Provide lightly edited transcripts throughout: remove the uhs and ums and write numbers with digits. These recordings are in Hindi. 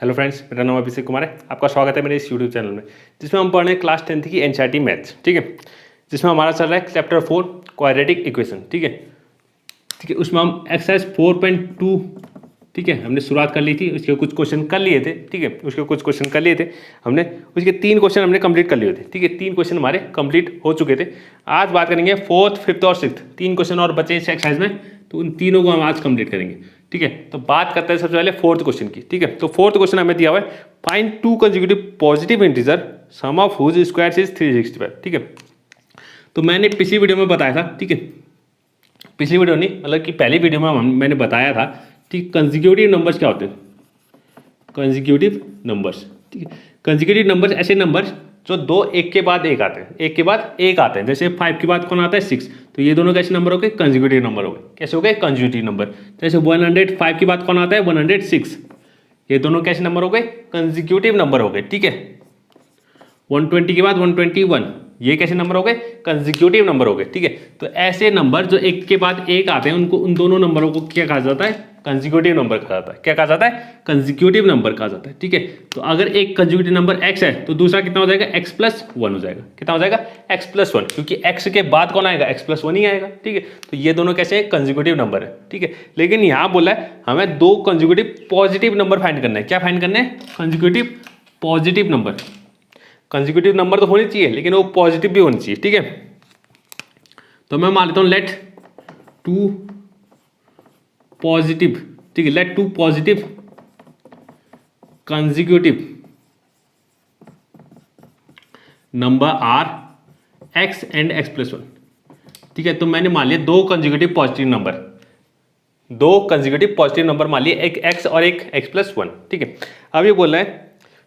हेलो फ्रेंड्स, मेरा नाम अभिषेक कुमार है। आपका स्वागत है मेरे इस यूट्यूब चैनल में, जिसमें हम पढ़ रहे हैं क्लास 10th की एनसीईआरटी मैथ्स। ठीक है, जिसमें हमारा चल रहा है चैप्टर 4 क्वाड्रेटिक इक्वेशन। ठीक है, उसमें हम एक्सरसाइज 4.2 ठीक है हमने शुरुआत कर ली थी। उसके कुछ क्वेश्चन कर लिए थे। ठीक है, उसके कुछ क्वेश्चन कर लिए थे हमने। उसके 3 क्वेश्चन हमने कंप्लीट कर लिए थे। ठीक है, 3 क्वेश्चन हमारे कंप्लीट हो चुके थे। आज बात करेंगे 4th, 5th और 6th 3 क्वेश्चन और बचे इस एक्सरसाइज में, तो उन तीनों को हम आज कंप्लीट करेंगे। ठीक है, तो बात करते हैं सबसे पहले 4th क्वेश्चन की। ठीक है, तो 4th क्वेश्चन हमें दिया हुआ है, find 2 consecutive positive integer sum of whose square is 365। ठीक है, तो मैंने पिछली वीडियो में बताया था। ठीक है, पिछली वीडियो नहीं मतलब कि पहली वीडियो में मैंने बताया था ठीक कंसेक्यूटिव नंबर्स क्या होते हैं। कंसेक्यूटिव नंबर्स, ठीक है, कंसेक्यूटिव नंबर्स ऐसे नंबर्स जो दो एक के बाद एक आते हैं, एक के बाद एक आते हैं। जैसे 5 के बाद कौन आता है 6, तो ये दोनों कैसे नंबर हो गए, कंसेक्यूटिव नंबर हो गए। कैसे हो गए, कंसेक्यूटिव नंबर। जैसे 105 के बाद कौन आता है 106, ये दोनों कैसे नंबर हो गए, कंसेक्यूटिव नंबर हो गए। ठीक है, 120 के बाद 121, ये कैसे नंबर हो गए, कंसेक्यूटिव नंबर हो गए। ठीक है, तो ऐसे नंबर जो एक के बाद एक आते हैं उनको, उन दोनों नंबरों को क्या कहा जाता है, कंसेक्यूटिव नंबर कहा जाता है। क्या कहा जाता है, कंसेक्यूटिव नंबर कहा जाता है। ठीक है, तो अगर एक कंसेक्यूटिव नंबर x है तो दूसरा कितना हो जाएगा, x+1 हो जाएगा। कितना हो जाएगा, x+1, क्योंकि x के बाद कौन आएगा, x+1 ही आएगा। ठीक है, तो ये दोनों कैसे कंसेक्यूटिव नंबर है। ठीक है, लेकिन यहाँ बोला है हमें 2 कंसेक्यूटिव पॉजिटिव नंबर फाइंड करना है। क्या फाइंड करना है, consecutive positive number. Consecutive number तो होनी चाहिए लेकिन वो पॉजिटिव भी होनी चाहिए। ठीक है, तो मैं मान लेता हूं लेट 2 पॉजिटिव, ठीक है, let 2 positive consecutive number are x and x+1। ठीक है, तो मैंने मान लिया 2 consecutive positive number, 2 consecutive positive number मान लिए, एक x और एक x+1। ठीक है, अब ये बोल रहा है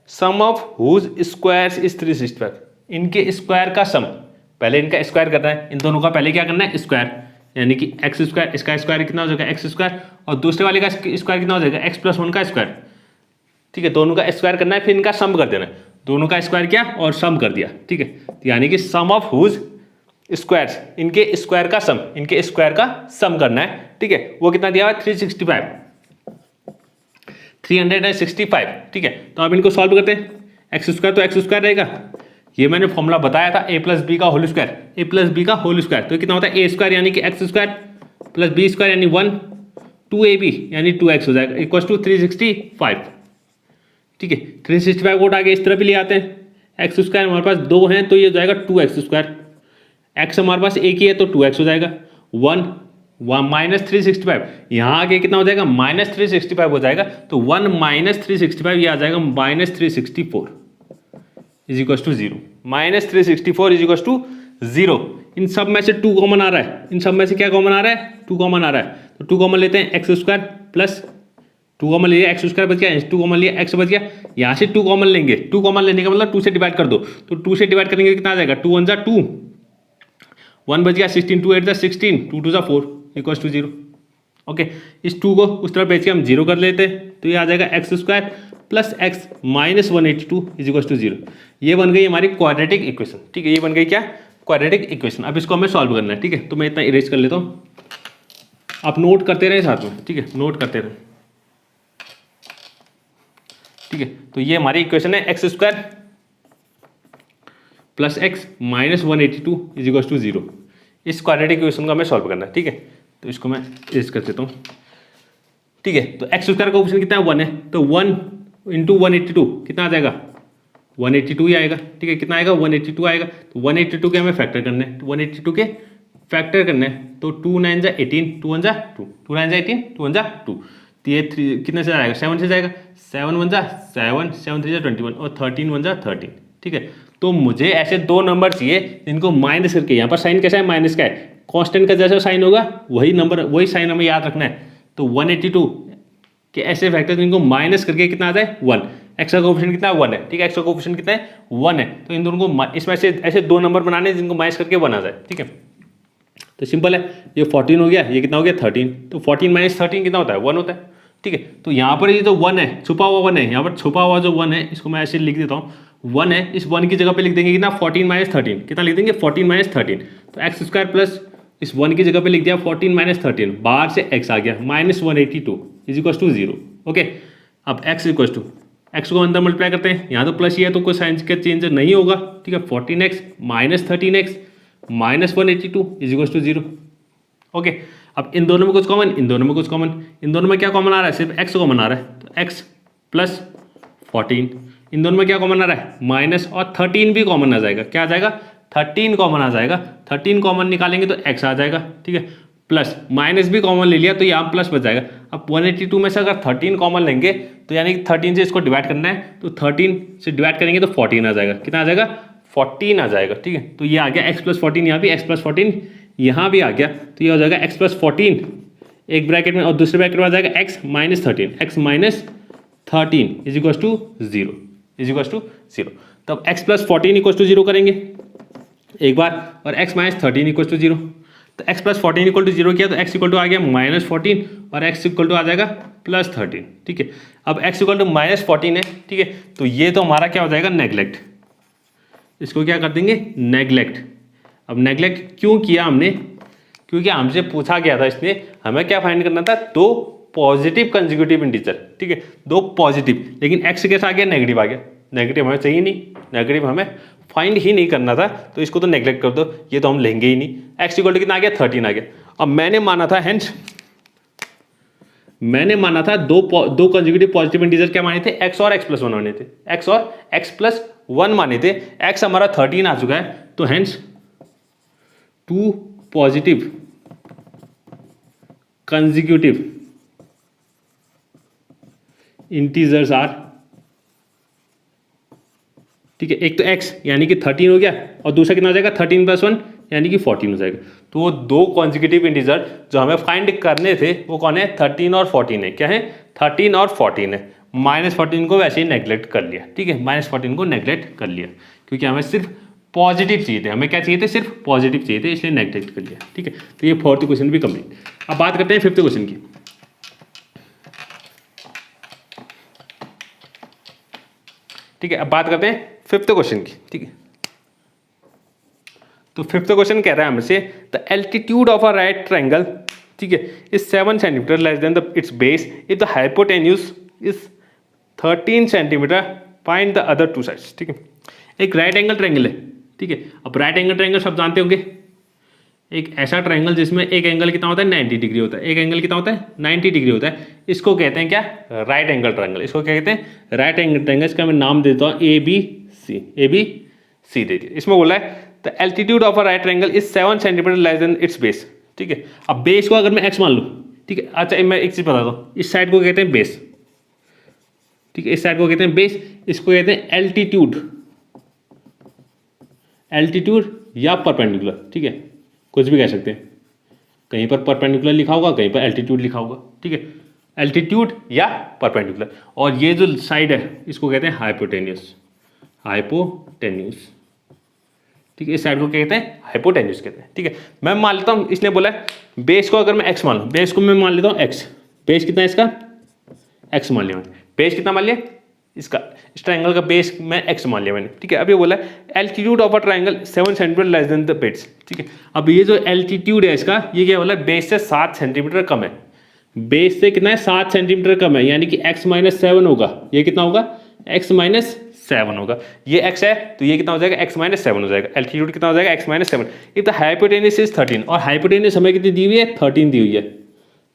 सम ऑफ हुज स्क्वायर इज 365, इनके स्क्वायर का सम। पहले इनका स्क्वायर करना है, इन दोनों का पहले क्या करना है, स्क्वायर, यानी कि एक्स स्क्वायर, इसका स्क्वायर कितना हो जाएगा एक्स स्क्वायर, और दूसरे वाले का स्क्वायर कितना हो जाएगा x+1 का स्क्वायर। ठीक है, दोनों का स्क्वायर करना है, फिर इनका सम कर देना है। दोनों का स्क्वायर किया और सम कर दिया। ठीक है, यानी कि सम ऑफ हुज स्क्वायर्स, इनके स्क्वायर का सम, इनके स्क्वायर का सम करना है। ठीक है, वो कितना दिया हुआ है 365। ठीक है, तो अब इनको सॉल्व करते हैं। एक्स स्क्वायर तो एक्स स्क्वायर रहेगा, ये मैंने फॉर्मूला बताया था a+b का होल स्क्वायर, a+b का होल स्क्वायर, तो कितना होता है a स्क्वायर यानी कि x square plus b square यानी 1, 2ab यानी 2x हो जाएगा, इक्वल टू 365। ठीक है, 365 को उठा के इस तरफ भी ले आते हैं। एक्स स्क्वायर हमारे पास 2 हैं तो ये हो जाएगा 2x स्क्वायर, एक्स हमारे पास एक ही है तो 2x हो जाएगा, 1 -365, यहाँ आगे कितना हो जाएगा -365 हो जाएगा, तो 1 -365 ये आ जाएगा -364 is equal to 0, -364 is equal to 0। इन सब में से 2 कॉमन आ रहा है, इन सब में से क्या कॉमन आ रहा है, 2 कॉमन आ रहा है, तो 2 कॉमन लेते हैं, एक्स स्क्वायर प्लस 2 कॉमन लिया, एक्स स्क्वायर बच गया, 2 कॉमन लिया, एक्स बच गया, यहाँ से 2 कॉमन लेंगे, 2 कॉमन लेने का मतलब 2 से डिवाइड कर दो, तो 2 से डिवाइड करेंगे कितना आ जाएगा, 2 1 जा 2, 1 बच गया, 16 2 8 जा 16, 2 2 जा 4 इक्वल टू 0। ओके, इस 2 को उस तरफ भेज के हम 0 कर लेते हैं, तो ये आ जाएगा x square plus x minus 182 is equal to 0। ये बन गई हमारी क्वाड्रेटिक इक्वेशन। ठीक है, ये बन गई क्या, क्वाड्रेटिक इक्वेशन। अब इसको हमें सॉल्व करना है। ठीक है, तो मैं इतना इरेज कर लेता हूँ, आप नोट करते रहे साथ में। ठीक है, नोट करते रहे। ठीक है, तो ये हमारी इक्वेशन है x square plus x minus 182 is equal to 0। इस क्वाड्रेटिक इक्वेशन को हमें सॉल्व करना है। ठीक है, तो इसको मैं इरेज कर देता हूँ। ठीक है, तो एक्स स्क्वायर का ऑप्शन कितना है 1 है, तो 1 इंटू 182 कितना आ जाएगा, 182 ही आएगा। ठीक है, कितना आएगा 182 आएगा, तो 182 के हमें फैक्टर करने हैं, 182 के फैक्टर करने हैं, तो 2 9 जा 18, 2 1 जा 2, 2 9 जा 18, 2 1 जा 2, तो ये 3 कितने से जाएगा, 7 से जाएगा, 7 1 जा 7, 7 3 जा 21 और 13 1 जा 13। ठीक है, तो मुझे ऐसे 2 नंबर चाहिए जिनको माइनस करके, यहाँ पर साइन कैसा है, माइनस का है, कांस्टेंट का जैसा साइन होगा वही नंबर, वही साइन हमें याद रखना है। तो 182 के ऐसे फैक्टर जिनको माइनस करके कितना आ जाए 1, एक्स का कोएफिशिएंट कितना 1 है। ठीक है, एक्स का कोएफिशिएंट कितना है 1 है, तो इन दोनों को इसमें से ऐसे 2 नंबर बनाने जिनको माइनस करके 1 आ जाए। ठीक है, तो सिंपल है, ये 14 हो गया, ये कितना हो गया 13, तो 14 माइनस 13 कितना होता है 1 होता है। ठीक है, तो यहाँ पर ये जो 1 है, छुपा हुआ 1 है, यहाँ पर छुपा हुआ जो 1 है इसको मैं ऐसे लिख देता हूँ, 1 है, इस 1 की जगह पे लिख देंगे कितना 14 माइनस 13, कितना लिख देंगे 14 माइनस 13, तो एक्स स्क्वायर प्लस इस 1 की जगह पे लिख दिया 14 माइनस 13, बाहर से x आ गया -182 इज इक्वल टू 0। ओके, अब x इक्वल टू एक्स को अंदर मल्टीप्लाई करते हैं, यहाँ तो प्लस ही है तो कोई साइन का चेंज नहीं होगा, ठीक है। 14x minus 13x minus 182 is equal to 0। Okay, अब इन दोनों में कुछ कॉमन, इन दोनों में कुछ कॉमन, इन दोनों में क्या कॉमन आ रहा है, सिर्फ x कॉमन आ रहा है, तो x प्लस 14, इन दोनों में क्या कॉमन आ रहा है, माइनस, और 13 भी कॉमन आ जाएगा, क्या आ जाएगा, 13 कॉमन आ जाएगा, 13 कॉमन निकालेंगे तो x आ जाएगा, ठीक है, प्लस माइनस भी कॉमन ले लिया तो यहाँ प्लस बच जाएगा। अब 182 में से अगर 13 कॉमन लेंगे तो यानी कि 13 से इसको डिवाइड करना है, तो 13 से डिवाइड करेंगे तो 14 आ जाएगा, कितना आ जाएगा, 14 आ जाएगा, ठीक है। तो ये आ गया x प्लस 14, यहाँ भी x प्लस 14 यहाँ भी आ गया, तो ये हो जाएगा x प्लस 14 एक ब्रैकेट में, और दूसरे ब्रैकेट में आ जाएगा x minus 13, x minus 13 is equal to 0, is equal to 0। तब x प्लस 14 इक्वल टू 0 करेंगे एक बार, और x माइनस 13 इक्वल टू 0, तो x प्लस 14 इक्वल टू 0 किया तो x इक्वल टू आ गया माइनस 14 और x इक्वल टू आ जाएगा प्लस 13, ठीक है। अब x इक्वल टू माइनस 14 है, ठीक है, तो ये तो हमारा क्या हो जाएगा, नेग्लेक्ट, इसको क्या कर देंगे, नेग्लेक्ट। अब नेग्लेक्ट क्यों किया हमने, क्योंकि हमसे पूछा गया था, इसलिए हमें क्या फाइंड करना था, दो पॉजिटिव कंसेक्यूटिव इंटीजर, ठीक है, दो पॉजिटिव, लेकिन x कैसा आ गया, नेगेटिव आ गया, नेगेटिव हमें चाहिए नहीं, नेगेटिव हमें फाइंड ही नहीं करना था, तो इसको तो नेग्लेक्ट कर दो, ये तो हम लेंगे ही नहीं। x इक्वल टू कितना आ गया, 13 आ गया। अब मैंने माना था, हेंस मैंने माना था दो कंसेक्यूटिव पॉजिटिव इंटीजर क्या माने थे, x और x प्लस 1 माने थे, x और x प्लस 1 माने थे, x हमारा 13 आ चुका है, तो hence two positive consecutive integers are, ठीक है, एक तो x यानी कि 13 हो गया, और दूसरा कितना हो जाएगा, 13 प्लस 1 यानी कि 14 हो जाएगा। तो वो दो कॉन्जिक्यूटिव इंटीजर जो हमें फाइंड करने थे वो कौन है, 13 और 14 है, क्या है, 13 और 14 है। माइनस 14 को वैसे ही नेग्लेक्ट कर लिया, ठीक है, माइनस 14 को नेग्लेक्ट कर लिया, क्योंकि हमें सिर्फ पॉजिटिव चाहिए थे, हमें क्या चाहिए थे, सिर्फ पॉजिटिव चाहिए थे, इसलिए नेग्लेक्ट कर लिया, ठीक है। तो ये 4th क्वेश्चन भी कंप्लीट। अब बात करते हैं 5th क्वेश्चन की। ठीक है, अब बात करते हैं 5th क्वेश्चन की, ठीक है। तो 5th क्वेश्चन कह रहा है हमसे, the altitude of a right triangle, ठीक है, is 7 centimetre less than the it's base if the hypotenuse is 13 centimetre, find the other two sides, ठीक है। एक राइट एंगल ट्रायंगल है, ठीक है। अब राइट एंगल ट्रायंगल सब जानते होंगे, एक ऐसा ट्रायंगल जिसमें एक एंगल कितना होता है, 90 डिग्री होता है, एक एंगल कितना होता है, 90 डिग्री होता है, इसको कहते हैं क्या, राइट एंगल ट्रायंगल, इसको क्या कहते हैं, राइट एंगल ट्रायंगल। इसका मैं नाम देता हूँ ABC, ABC दे दिया। इसमें बोला है the altitude of a right triangle is 7 centimetre less than it's base, ठीक है। अब बेस को अगर मैं x मान लूँ, ठीक है, अच्छा मैं एक चीज़ बताता हूँ, इस साइड को कहते हैं बेस, ठीक है, इस साइड को कहते हैं बेस, इसको कहते हैं एल्टीट्यूड, एल्टीट्यूड या परपेंडिकुलर, ठीक है, कुछ भी कह सकते हैं, कहीं पर परपेंडिकुलर लिखा होगा, कहीं पर एल्टीट्यूड लिखा होगा, ठीक है, एल्टीट्यूड या परपेंडिकुलर। और ये जो साइड है इसको कहते हैं हाइपोटेन्यूस, हाइपोटेन्यूस, ठीक है, इस साइड को क्या कहते हैं, हाइपोटेन्यूस कहते हैं, ठीक है। मैं मान लेता हूँ, इसने बोला है बेस को अगर मैं x मान लूँ, बेस को मैं मान लेता हूँ x, बेस कितना है इसका, x मान लिया मैंने, बेस कितना मान लिया इसका, इस ट्रायंगल का बेस मैं x मान लिया मैंने, ठीक है। अब ये बोला है altitude of a triangle 7 centimetre less than the base, ठीक है। अब ये जो एल्टीट्यूड है इसका, ये क्या बोला है, बेस से 7 सेंटीमीटर कम है, बेस से कितना है, 7 सेंटीमीटर कम है, यानी कि x माइनस 7 होगा, ये कितना होगा, x माइनस 7 होगा, ये x है तो ये कितना हो जाएगा, x माइनस 7 हो जाएगा, एल्टीट्यूड कितना हो जाएगा, x minus 7। If the hypotenuse is 13, और हाइपोटेन्यूस हमें कितनी दी हुई है, 13 दी हुई है,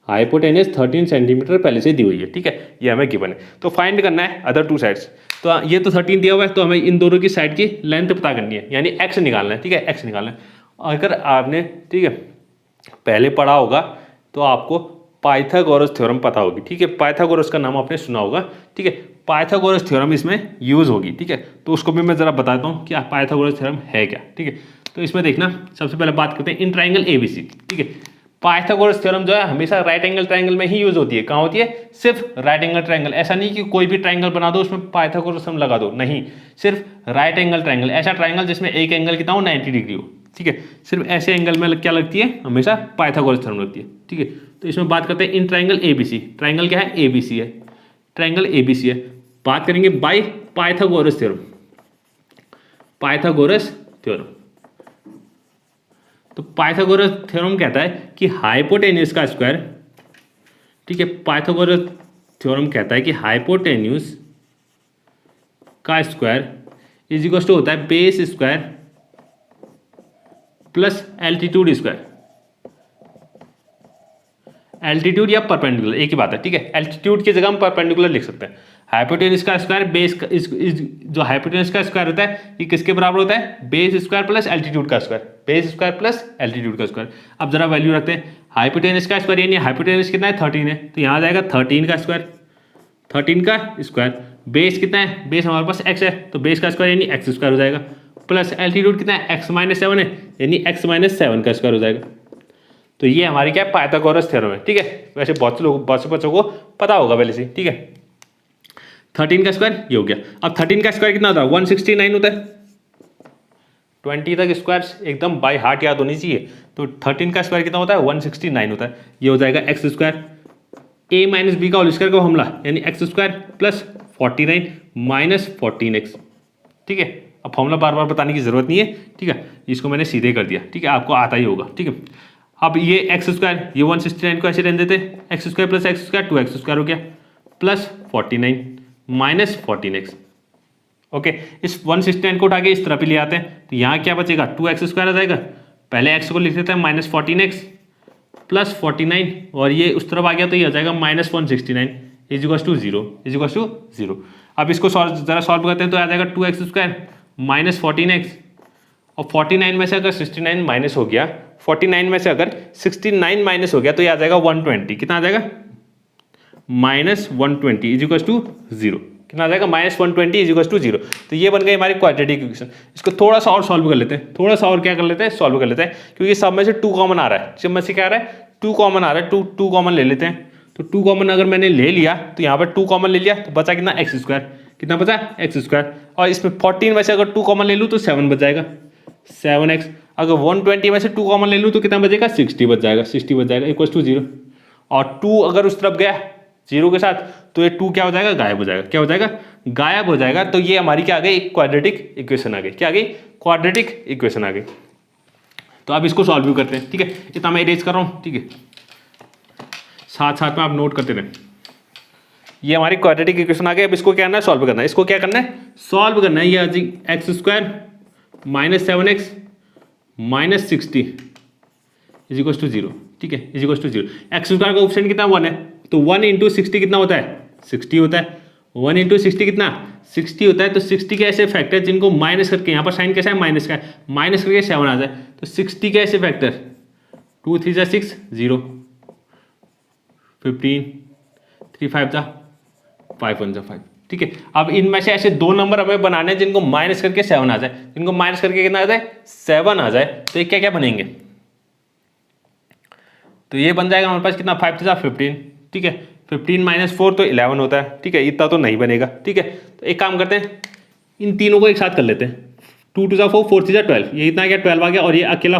हाइपोटेन्यूस 13 सेंटीमीटर पहले से दी हुई है, ठीक है, ये हमें गिवन है। तो फाइंड करना है अदर टू साइड्स, तो ये तो 13 दिया हुआ है, तो हमें इन दोनों की साइड की लेंथ पता करनी है, यानी x निकालना है, ठीक है, x निकालना है। अगर आपने, ठीक है, पहले पढ़ा होगा तो आपको पाइथागोरस थ्योरम पता होगी, ठीक है, पाइथागोरस का नाम आपने सुना होगा, ठीक है, पाइथागोरस थ्योरम इसमें यूज होगी, ठीक है। तो उसको भी मैं जरा बताता हूँ कि पाइथागोरस थ्योरम है क्या, ठीक है। तो इसमें देखना, सबसे पहले बात करते हैं इन ट्रायंगल ABC, ठीक है। पाइथागोरस थ्योरम जो है हमेशा राइट एंगल ट्रायंगल में ही यूज होती है, कहाँ होती है, सिर्फ राइट एंगल ट्रायंगल, ऐसा नहीं कि कोई भी ट्रायंगल बना दो उसमें पाइथागोरस थ्योरम लगा दो, नहीं, सिर्फ राइट एंगल ट्रायंगल, ऐसा ट्रायंगल जिसमें एक एंगल कितना हो, 90 डिग्री हो, ठीक है, सिर्फ ऐसे एंगल में क्या लगती है, हमेशा पाइथागोरस थ्योरम लगती है, ठीक है। तो इसमें बात करते हैं इन ट्रायंगल ABC, ट्रायंगल क्या है, ABC है, ट्रायंगल ABC है, बात करेंगे by Pythagoras theorem, Pythagoras theorem. तो पाइथागोरस थ्योरम कहता है कि हाइपोटेन्यूस का स्क्वायर, ठीक है, पाइथागोरस थ्योरम कहता है कि हाइपोटेन्यूस का स्क्वायर इज इक्वल टू होता है base square plus altitude square. Altitude या परपेंडिकुलर एक ही बात है, ठीक है। एल्टीट्यूड की जगह हम परपेंडिकुलर लिख सकते हैं। हाइपोटेनस का स्क्वायर बेस का जो हाइपोटेनस का स्क्वायर होता है ये किसके बराबर होता है? बेस स्क्वायर प्लस एल्टीट्यूड का square, base square plus altitude का स्क्वायर। अब जरा वैल्यू रखते हैं। हाइपोटेनस का स्क्वायर यानी हाइपोटेनस कितना है? 13 है, तो यहाँ आ जाएगा 13 का स्क्वायर, 13 का स्क्वायर। बेस कितना है? बेस हमारे पास x है, तो बेस का स्क्वायर यानी एक्स स्क्वायर हो जाएगा, प्लस एल्टीट्यूड कितना है? x माइनस 7 है, यानी x माइनस 7 का स्क्वायर हो जाएगा। तो ये हमारी क्या है? पाइथागोरस थ्योरम है, ठीक है। वैसे बहुत से बच्चों को पता होगा पहले से, ठीक है। 13 का स्क्वायर ये हो गया। अब 13 का स्क्वायर कितना होता है? 169 होता है। 20 तक स्क्वायर्स एकदम बाय हार्ट याद होनी चाहिए। तो 13 का स्क्वायर कितना होता है? 169 होता है। ये हो जाएगा x square, a minus B का होल स्क्वायर का हमला यानी x square plus 49 minus 14x, ठीक है। अब फॉर्मूला बार बार बताने की जरूरत नहीं है, ठीक है। इसको मैंने सीधे कर दिया, ठीक है, आपको आता ही होगा, ठीक है। अब ये एक्स स्क्वायर, ये 169 को ऐसे रहने देते, x square plus x square 2x square हो गया, प्लस 49 माइनस 14x। ओके, इस 169 को उठा के इस तरफ ही ले आते हैं, तो यहाँ क्या बचेगा? 2x स्क्वायर आ जाएगा। पहले x को लिख देते हैं माइनस 14x प्लस 49, और ये उस तरफ आ गया तो ये आ जाएगा minus 169 is equal to zero. अब इसको जरा सॉल्व करते हैं तो आ जाएगा 2x स्क्वायर माइनस 14x, और 49 में से अगर 69 माइनस हो गया, 49 में से अगर 69 माइनस हो गया तो ये आ जाएगा 120। कितना आ जाएगा? Minus 120 is equal to zero. कितना आ जाएगा? Minus 120 is equal to zero. तो ये बन गई हमारी क्वाड्रेटिक इक्वेशन। इसको थोड़ा सा और सॉल्व कर लेते हैं, थोड़ा सा और क्या कर लेते हैं? सॉल्व कर लेते हैं, क्योंकि सब में से 2 कॉमन आ रहा है। सब में से क्या आ रहा है? 2 कॉमन आ रहा है। 2 कॉमन ले लेते हैं। तो 2 कॉमन अगर मैंने ले लिया तो यहाँ पर 2 कॉमन ले लिया तो बचा कितना? X square. कितना बचा? X square. और इसमें 14 में से अगर 2 कॉमन ले लूँ तो 7 बच जाएगा, 7x। अगर 120 में से 2 कॉमन ले लूँ तो कितना बचेगा? 60 बच जाएगा, इक्वल टू जीरो। और 2 अगर उस तरफ गया जीरो के साथ तो ये 2 क्या हो जाएगा? गायब हो जाएगा। क्या हो जाएगा? गायब हो जाएगा। तो ये हमारी क्या आ गई? क्वाड्रेटिक इक्वेशन आ गई। क्या आ गई? क्वाड्रेटिक इक्वेशन आ गई। तो अब इसको सॉल्व भी करते हैं, ठीक है। इतना मैं इरेज कर रहा हूँ, ठीक है, साथ साथ में आप नोट करते रहें। ये हमारी क्वाड्रेटिक इक्वेशन आ गई। अब इसको क्या करना है? सॉल्व करना है। इसको क्या करना है? सॉल्व करना है। ये आ जी x square minus 7x minus 60 is equal to zero, ठीक है, is equal to zero. X square का ऑप्शन कितना? 1 है, तो 1 इंटू 60 कितना होता है? 60 होता है। 1 इंटू 60 कितना? 60 होता है। तो 60 के ऐसे फैक्टर जिनको माइनस करके, यहाँ पर साइन कैसा है? माइनस का है, माइनस करके 7 आ जाए, तो 60 के ऐसे फैक्टर 2 3 जा 6 0 15 3 5 जा 5 1 जा 5, ठीक है। अब इनमें से ऐसे 2 नंबर हमें बनाने हैं जिनको माइनस करके 7 आ जाए, जिनको माइनस करके कितना आ जाए? 7 आ जाए। तो ये क्या क्या बनेंगे? तो ये बन जाएगा हमारे पास कितना? 5 3 जा 15, ठीक है। 15 माइनस 4 तो 11 होता है, ठीक है। इतना तो नहीं बनेगा, ठीक है। तो एक काम करते हैं, इन तीनों को एक साथ कर लेते हैं। 2 2 जा 4 4 3 जा 12, ये इतना क्या? 12 आ गया, और ये अकेला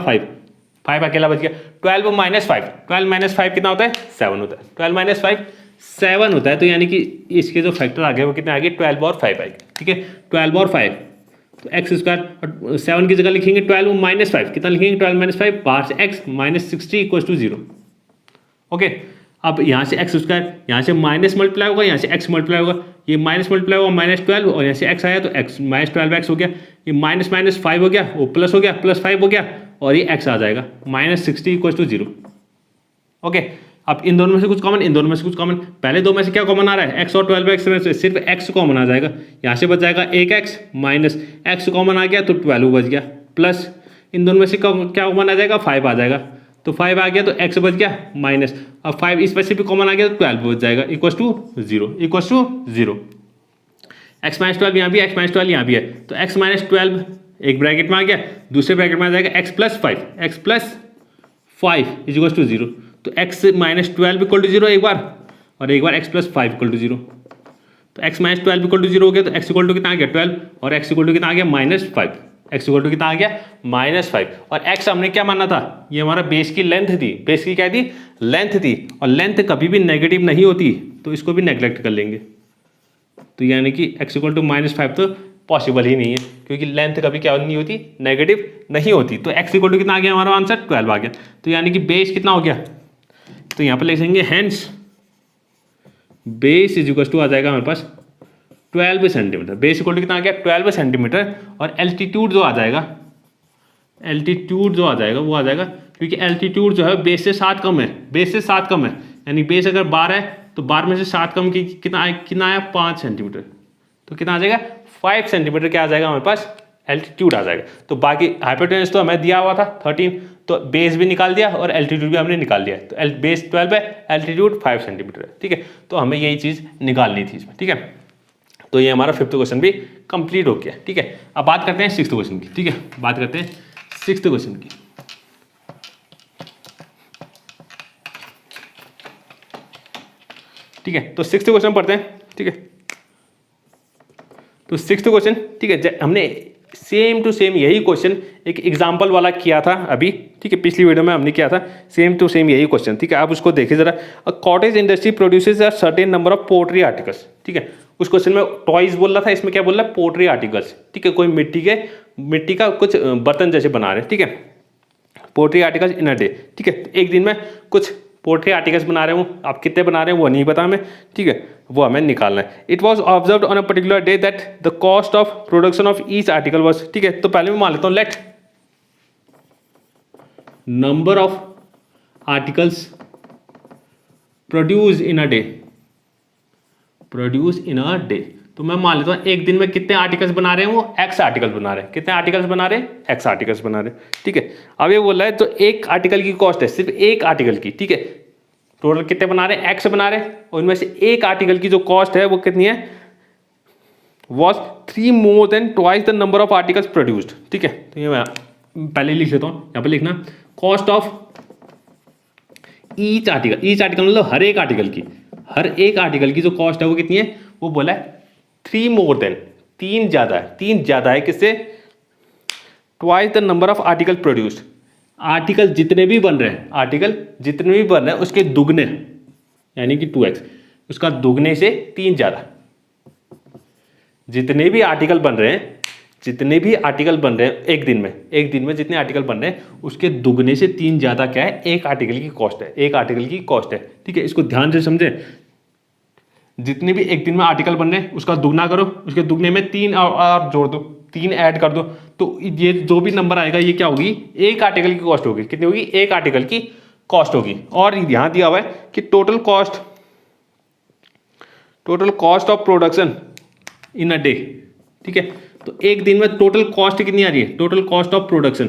5 अकेला बच गया। 12 माइनस 5, 12 माइनस 5 कितना होता है? 7 होता है। 12 माइनस 5 7 होता है। तो यानी कि इसके जो फैक्टर आ गए वो कितने आ गए? 12 और 5 आएंगे, ठीक है। 12 और 5 तो एक्स स्क्वायर, और 7 की जगह लिखेंगे 12 माइनस 5, कितना लिखेंगे? 12 माइनस 5, बाहर से x minus 60 equal to zero. Okay, अब यहाँ से एक्स स्क्वायर, यहाँ से माइनस मल्टीप्लाई होगा, यहाँ से एक्स मल्टीप्लाई होगा, ये माइनस मल्टीप्लाई होगा माइनस 12, और यहाँ से एक्स आया तो एक्स माइनस 12x हो गया, ये माइनस माइनस 5 हो गया, वो प्लस हो गया, प्लस 5 हो गया, और ये एक्स आ जाएगा minus 60 equal to zero. Okay, अब इन दोनों में से कुछ कॉमन, इन दोनों में से कुछ कॉमन। पहले 2 में से क्या कॉमन आ रहा है? एक्स और 12x में से सिर्फ एक्स कॉमन आ जाएगा, यहाँ से बच जाएगा 1x, माइनस एक्स कॉमन आ गया तो 12 बच गया, प्लस इन दोनों में से क्या कॉमन आ जाएगा? 5 आ जाएगा, तो 5 आ गया तो x बच गया, माइनस अब 5 इस वजह से भी कॉमन आ गया तो 12 बच जाएगा, equal to zero. X minus 12 यहाँ भी है, एक्स माइनस 12 यहाँ भी है, तो एक्स माइनस 12 एक ब्रैकेट में आ गया, दूसरे ब्रैकेट में आ जाएगा x plus 5 is equal to zero. तो x minus 12 equal to zero एक बार, और एक बार x plus 5 equal to zero. तो x minus 12 equal to zero हो गया, तो एक्स इक्वल टू कितना आ गया? 12, और एक्स इक्वल टू कितना आ गया? माइनस 5। एक्स इक्वल टू कितना आ गया? माइनस 5। और एक्स हमने क्या माना था? ये हमारा बेस की लेंथ थी, बेस की क्या थी? लेंथ थी, और लेंथ कभी भी नेगेटिव नहीं होती, तो इसको भी नेग्लेक्ट कर लेंगे। तो यानी कि एक्स इक्वल टू माइनस 5 तो पॉसिबल ही नहीं है, क्योंकि लेंथ कभी क्या नहीं होती? नेगेटिव नहीं होती। तो एक्स इक्वल टू कितना आ गया? हमारा आंसर 12 आ गया। तो यानी कि बेस कितना हो गया? तो यहाँ पर लिखेंगे hence base is equal to आ जाएगा हमारे पास 12 सेंटीमीटर। बेस इक्वल टू कितना आ गया 12 सेंटीमीटर। और एल्टीट्यूड जो आ जाएगा, एल्टीट्यूड जो आ जाएगा वो आ जाएगा, क्योंकि एल्टीट्यूड जो है बेस से 7 कम है, बेस से 7 कम है, यानी बेस अगर 12 है तो 12 में से 7 कम की कितना आया 5 सेंटीमीटर, तो कितना आ जाएगा 5 सेंटीमीटर क्या आ जाएगा हमारे पास एल्टीट्यूड आ जाएगा। तो बाकी हाइपोटेनस तो हमें दिया हुआ था 13, तो बेस भी निकाल दिया और एल्टीट्यूड भी हमने निकाल दिया। तो बेस 12 है, एल्टीट्यूड 5 सेंटीमीटर है, ठीक है। तो हमें यही चीज़ निकालनी थी इसमें, ठीक है। तो ये हमारा 5th क्वेश्चन भी कंप्लीट हो गया, ठीक है। अब बात करते हैं 6th क्वेश्चन की, ठीक है। बात करते हैं 6th क्वेश्चन की। ठीक है, तो 6th क्वेश्चन पढ़ते हैं, ठीक है। तो 6th क्वेश्चन, ठीक है, हमने सेम टू सेम यही क्वेश्चन एक एग्जाम्पल वाला किया था अभी, ठीक है। पिछली वीडियो में हमने किया था सेम टू सेम यही क्वेश्चन, ठीक है। आप उसको देखिए जरा। A cottage industry produces a certain number of pottery articles, ठीक है। उस क्वेश्चन में टॉयज बोल रहा था, इसमें क्या बोल रहा है पोट्री आर्टिकल्स, ठीक है। कोई मिट्टी का कुछ बर्तन जैसे बना रहे हैं, ठीक है। Pottery articles in a day, ठीक है। एक दिन में कुछ पोट्री आर्टिकल्स बना रहे हूँ, आप कितने बना रहे हैं वो नहीं पता हमें, ठीक है, वो हमें निकालना है। It was observe on a particular day that the cost of production of each article was, ठीक है। तो पहले मैं मान लेता हूँ let number of articles produce in a day, produce in a day. तो मैं मान लेता हूँ एक दिन में कितने आर्टिकल्स बना रहे हैं वो एक्स आर्टिकल्स बना रहे हैं। कितने आर्टिकल्स बना रहे हैं एक्स आर्टिकल्स बना रहे हैं, ठीक है। अब ये बोल रहा है तो एक आर्टिकल की कॉस्ट है सिर्फ एक आर्टिकल की, ठीक है। टोटल कितने बना रहे हैं एक्स बना रहे हैं, और इनमें से एक आर्टिकल की जो कॉस्ट है वो कितनी है was 3 more than twice the number of articles produced, ठीक है। तो ये मैं पहले लिख लेता हूँ, यहाँ पर लिखना cost of each article, each article मतलब हर एक आर्टिकल की, हर एक आर्टिकल की जो कॉस्ट है वो कितनी है, वो बोला है 3 more than, 3 ज़्यादा है, 3 ज़्यादा है किससे twice the number of article produced. Article जितने भी बन रहे हैं, आर्टिकल जितने भी बन रहे हैं उसके दुगने, यानी कि 2x, उसका दुगने से 3 ज़्यादा। जितने भी आर्टिकल बन रहे हैं, जितने भी आर्टिकल बन रहे हैं एक दिन में जितने आर्टिकल बन रहे हैं उसके दुगने से 3 ज़्यादा क्या है एक आर्टिकल की कॉस्ट है, एक आर्टिकल की कॉस्ट है, ठीक है। इसको ध्यान से समझें। जितने भी एक दिन में आर्टिकल बन रहे हैं उसका दुगना करो, उसके दुगने में 3 और जोड़ दो, 3 ऐड कर दो, तो ये जो भी नंबर आएगा ये क्या होगी एक आर्टिकल की कॉस्ट होगी। कितनी होगी एक आर्टिकल की कॉस्ट होगी। और यहाँ दिया हुआ है कि total cost of production in a day, ठीक है। तो एक दिन में टोटल कॉस्ट कितनी आ रही है, total cost of production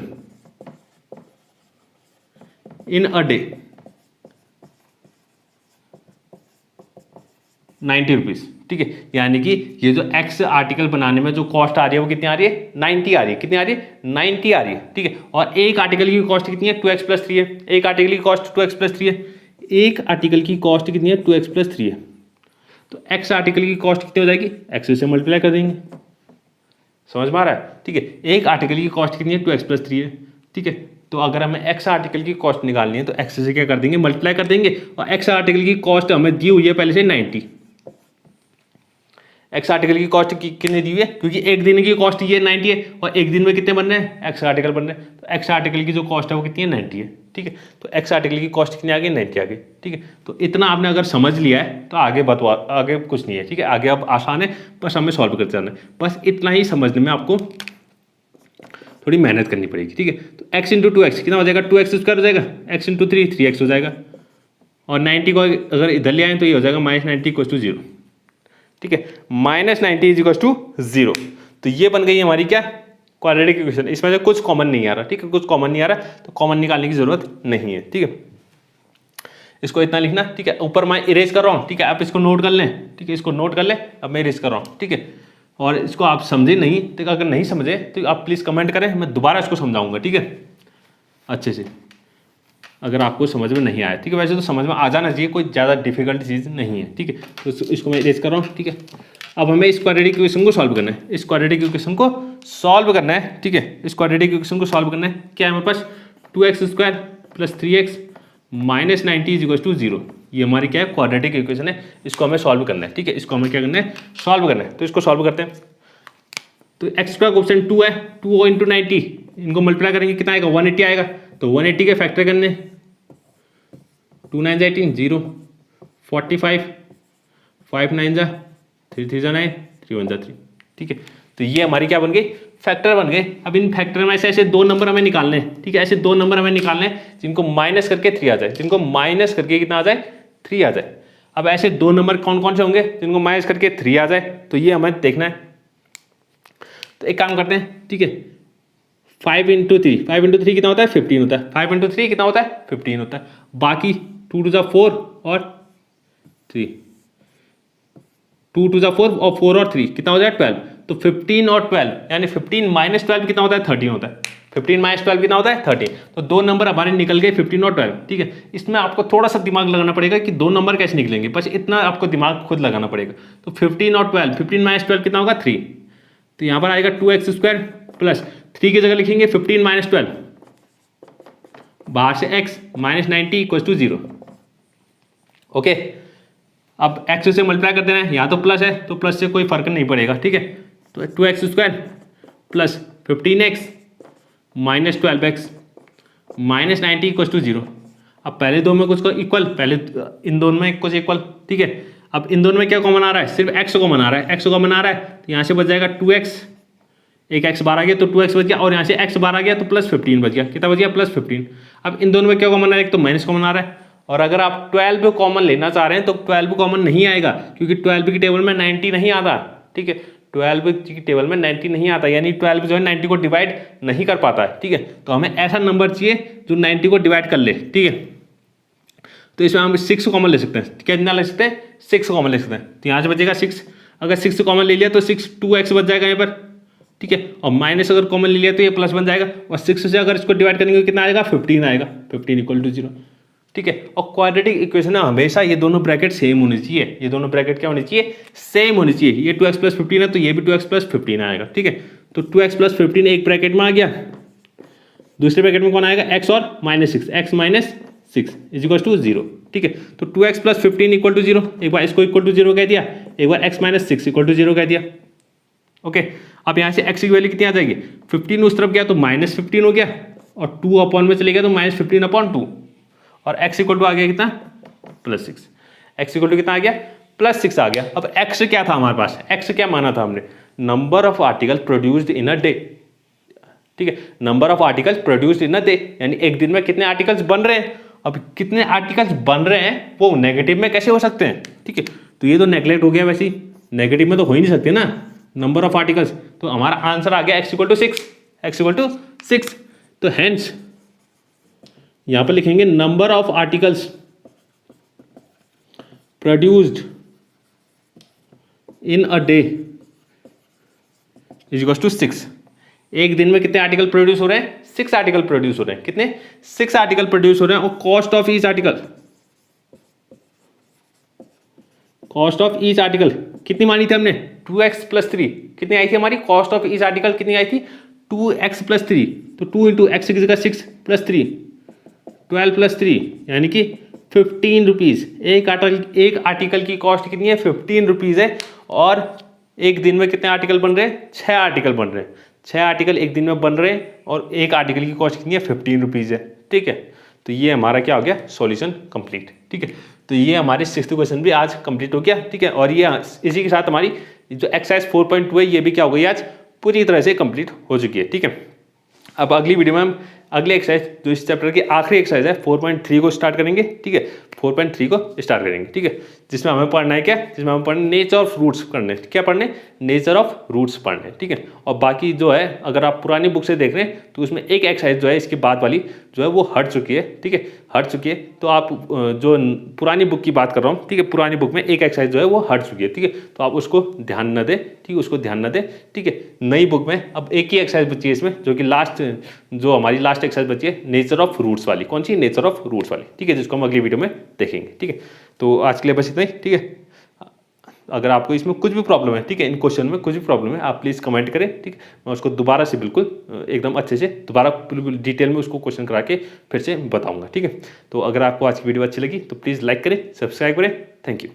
in a day 90 rupees, ठीक है। यानी कि ये जो एक्स आर्टिकल बनाने में जो कॉस्ट आ रही है वो कितनी आ रही है 90 आ रही है। कितनी आ रही है 90 आ रही है, ठीक है। और एक आर्टिकल की कॉस्ट कितनी है 2x + 3 है। एक आर्टिकल की कॉस्ट 2x + 3 है। एक आर्टिकल की कॉस्ट कितनी है 2x + 3 है। तो एक्स आर्टिकल की कॉस्ट कितनी हो जाएगी एक्स से मल्टीप्लाई कर देंगे। समझ में आ रहा है, ठीक है। एक आर्टिकल की कॉस्ट कितनी है 2x + 3 है, ठीक है। तो अगर हमें एक्स आर्टिकल की कॉस्ट निकालनी है तो एक्स से क्या कर देंगे मल्टीप्लाई कर देंगे। और एक्स आर्टिकल की कॉस्ट हमें दी हुई है पहले से 90। एक्स आर्टिकल की कॉस्ट कितनी दी हुई है, क्योंकि एक दिन की कॉस्ट ये 90 है और एक दिन में कितने बन रहे हैं एक्स आर्टिकल बन रहे हैं। तो एक्स आर्टिकल की जो कॉस्ट है वो कितनी है 90 है, ठीक है। तो एक्स आर्टिकल की कॉस्ट कितनी आ गई 90 आ गई, ठीक है। तो इतना आपने अगर समझ लिया है तो आगे आगे कुछ नहीं है, ठीक है। आगे अब आसान है, बस हमें सॉल्व करते जाना है। बस इतना ही समझने में आपको थोड़ी मेहनत करनी पड़ेगी, ठीक है। तो x × 2x कितना हो जाएगा 2x² हो जाएगा, x × 3 3x हो जाएगा। और 90 को अगर इधर ले आए तो ये हो जाएगा -90 = 0, ठीक है। -90 = 0। तो ये बन गई हमारी क्या क्वाड्रेटिक इक्वेशन। इसमें से कुछ कॉमन नहीं आ रहा, ठीक है, कुछ कॉमन नहीं आ रहा तो कॉमन निकालने की जरूरत नहीं है, ठीक है। इसको इतना लिखना, ठीक है। ऊपर मैं इरेज कर रहा हूँ, ठीक है। आप इसको नोट कर लें, ठीक है, इसको नोट कर लें। अब मैं इरेज कर रहा हूँ, ठीक है। और इसको आप समझे नहीं तो अगर नहीं समझे तो आप प्लीज़ कमेंट करें, मैं दोबारा इसको समझाऊंगा, ठीक है, अच्छे से, अगर आपको समझ में नहीं आया, ठीक है। वैसे तो समझ में आ जाना चाहिए, कोई ज़्यादा डिफिकल्ट चीज़ नहीं है, ठीक है। तो इसको मैं इरेज कर रहा हूँ, ठीक है। अब हमें इस क्वाड्रेटिक इक्वेशन को सॉल्व करना है, इस क्वाड्रेटिक इक्वेशन को सॉल्व करना है, ठीक है। इस क्वाड्रेटिक इक्वेशन को सॉल्व करना है। क्या है हमारे पास 2x² + 3x -90 = 0। ये हमारी क्या है क्वाड्रेटिक इक्वेशन है, इसको हमें सॉल्व करना है, ठीक है। इसको हमें क्या करना है सॉल्व करना है। तो इसको सॉल्व करते हैं। तो x² का कोएफिशिएंट 2 है, 2 × 90, इनको मल्टीप्लाई करेंगे कितना आएगा 180 आएगा। तो 180 के फैक्टर करने 2 9 18 0 45 5 9 3 3 9 3 1 जा 3, ठीक है। तो ये हमारी क्या बन गई, फैक्टर बन गए। अब इन फैक्टर में ऐसे दो नंबर हमें निकालने हैं, ठीक है, ऐसे दो नंबर हमें निकालने हैं जिनको माइनस करके 3 आ जाए, जिनको माइनस करके कितना आ जाए, 3 आ जाए। अब ऐसे दो नंबर कौन कौन से होंगे जिनको माइनस करके 3 आ जाए, तो ये हमें देखना है। तो एक काम करते हैं, ठीक है, 5 × 3, 5 × 3 कितना होता है, 15 होता है। 5 × 3 कितना होता है, 15 होता है। बाकी 2 × 4 और 3, 2 × 4 और 4 और 3 कितना हो जाए 12। तो 15 और 12 यानी 15 - 12 कितना होता है, 13 होता है। 15 - 12 कितना होता है, 13। तो दो नंबर हमारे निकल गए 15 और 12, ठीक है। इसमें आपको थोड़ा सा दिमाग लगाना पड़ेगा कि दो नंबर कैसे निकलेंगे, बस इतना आपको दिमाग खुद लगाना पड़ेगा। तो 15 और 12, 15 - 12 कितना होगा, 3। तो यहाँ पर आएगा 2x² प्लस 3 की जगह लिखेंगे 15 - 12, बाहर से x -90 = 0। ओके, अब x से मल्टीप्लाई कर देना है, यहाँ तो प्लस है तो प्लस से कोई फर्क नहीं पड़ेगा, ठीक है। तो 2x² प्लस 15x - 12x -90 = 0। अब पहले दो में कुछ को इक्वल, पहले इन दोनों में कुछ इक्वल, ठीक है। अब इन दोनों में क्या कॉमन आ रहा है, सिर्फ x कॉमन आ रहा है, x कॉमन आ रहा है। तो यहाँ से बच जाएगा 2x, एक x बार आ गया तो 2x बच गया, और यहाँ से x बार आ गया तो +15 बच गया। कितना बच गया, +15। अब इन दोनों में क्या कॉमन आ रहा है, एक तो माइनस कॉमन आ रहा है, और अगर आप 12 कॉमन लेना चाह रहे हैं तो 12 कॉमन नहीं आएगा, क्योंकि 12 की टेबल में 90 नहीं आता, ठीक है। 12 की टेबल में 90 नहीं आता, यानी 12 जो है 90 को डिवाइड नहीं कर पाता है, ठीक है। तो हमें ऐसा नंबर चाहिए जो 90 को डिवाइड कर ले, ठीक है। तो इसमें हम 6 कॉमन ले सकते हैं। कितना ले सकते हैं, 6 कॉमन ले सकते हैं। तो यहाँ से बचेगा 6, अगर 6 कॉमन ले लिया तो 6 2x बच जाएगा यहाँ पर, ठीक है। और माइनस अगर कॉमन ले लिया तो ये प्लस बन जाएगा, और 6 से अगर इसको डिवाइड करेंगे कितना आएगा, 15 आएगा, 15 = 0, ठीक है। और क्वाड्रेटिक इक्वेशन है हमेशा ये दोनों ब्रैकेट सेम होनी चाहिए, ये दोनों ब्रैकेट क्या होनी चाहिए, सेम होनी चाहिए। ये 2x + 15 है तो ये भी 2x + 15 आएगा, ठीक है। तो 2x + 15 एक ब्रैकेट में आ गया, दूसरे ब्रैकेट में कौन आएगा, x और -6, x - 6 = 0, ठीक है। तो 2x + 15 = 0, एक बार इसको = 0 कह दिया, एक बार x - 6 = 0 कह दिया। ओके, अब यहाँ से x की वैल्यू कितनी आ जाएगी, 15 उस तरफ गया तो -15 हो गया, और 2 अपॉन में चले गया तो -15/2, और x = आ गया कितना, +6। x = कितना आ गया, +6 आ गया। अब x क्या था हमारे पास, x क्या माना था हमने, number of article produced in a day, ठीक है। Number of articles produced in a day, यानी एक दिन में कितने आर्टिकल्स बन रहे हैं। अब कितने आर्टिकल्स बन रहे हैं वो नेगेटिव में कैसे हो सकते हैं, ठीक है। तो ये तो नेगलेक्ट हो गया, वैसे ही नेगेटिव में तो हो ही नहीं सकते ना नंबर ऑफ आर्टिकल्स। तो हमारा आंसर आ गया x = 6, x = 6। तो हेंस यहां पर लिखेंगे number of articles produced in a day = 6। एक दिन में कितने आर्टिकल प्रोड्यूस हो रहे हैं, 6 आर्टिकल प्रोड्यूस हो रहे हैं। कितने, 6 आर्टिकल प्रोड्यूस हो रहे हैं। और cost of each article, cost of each article कितनी मानी थी हमने, 2x + 3 कितनी आई थी हमारी, कॉस्ट ऑफ ईच आर्टिकल कितनी आई थी, 2x + 3। तो 2 × x की जगह 6 + 3 12 + 3 यानी कि 15 रुपीज़। एक आर्टिकल की कॉस्ट कितनी है, 15 रुपीज़ है। और एक दिन में कितने आर्टिकल बन रहे हैं, 6 आर्टिकल बन रहे हैं। 6 आर्टिकल एक दिन में बन रहे हैं, और एक आर्टिकल की कॉस्ट कितनी है, 15 रुपीज़ है, ठीक है। तो ये हमारा क्या हो गया, सॉल्यूशन कंप्लीट, ठीक है। तो ये हमारे 6th क्वेश्चन भी आज कंप्लीट हो गया, ठीक है। और ये इसी के साथ हमारी जो एक्सरसाइज 4.2 है ये भी क्या हो गई, आज पूरी तरह से कंप्लीट हो चुकी है, ठीक है। अब अगली वीडियो में हम अगली एक्सरसाइज जो इस चैप्टर की आखिरी एक्सरसाइज है 4.3 को स्टार्ट करेंगे, ठीक है। 4.3 को स्टार्ट करेंगे, ठीक है। जिसमें हमें पढ़ना है क्या, जिसमें हम पढ़ने नेचर ऑफ रूट्स पढ़ने, क्या पढ़ने, नेचर ऑफ रूट्स पढ़ने, ठीक है। और बाकी जो है अगर आप पुरानी बुक से देख रहे हैं तो उसमें एक एक्सरसाइज जो है इसके बाद वाली जो है वो हट चुकी है, ठीक है, हट चुकी है। तो आप जो पुरानी बुक की बात कर रहा हूँ, ठीक है, पुरानी बुक में एक एक्सरसाइज जो है वो हट चुकी है, ठीक है। तो आप उसको ध्यान न दें, ठीक है, उसको ध्यान न दें, ठीक है। नई बुक में अब एक ही एक्सरसाइज बची है इसमें, जो कि जो हमारी लास्ट एक्सरसाइज बची है नेचर ऑफ रूट्स वाली। कौन सी, नेचर ऑफ रूट्स वाली, ठीक है, जिसको हम अगली वीडियो में देखेंगे, ठीक है। तो आज के लिए बस इतना ही, ठीक है। अगर आपको इसमें कुछ भी प्रॉब्लम है, ठीक है, इन क्वेश्चन में कुछ भी प्रॉब्लम है, आप प्लीज़ कमेंट करें, ठीक है। मैं उसको दोबारा से बिल्कुल एकदम अच्छे से दोबारा बिल्कुल डिटेल में उसको क्वेश्चन करा के फिर से बताऊंगा, ठीक है। तो अगर आपको आज की वीडियो अच्छी लगी तो प्लीज़ लाइक करें, सब्सक्राइब करें। Thank you.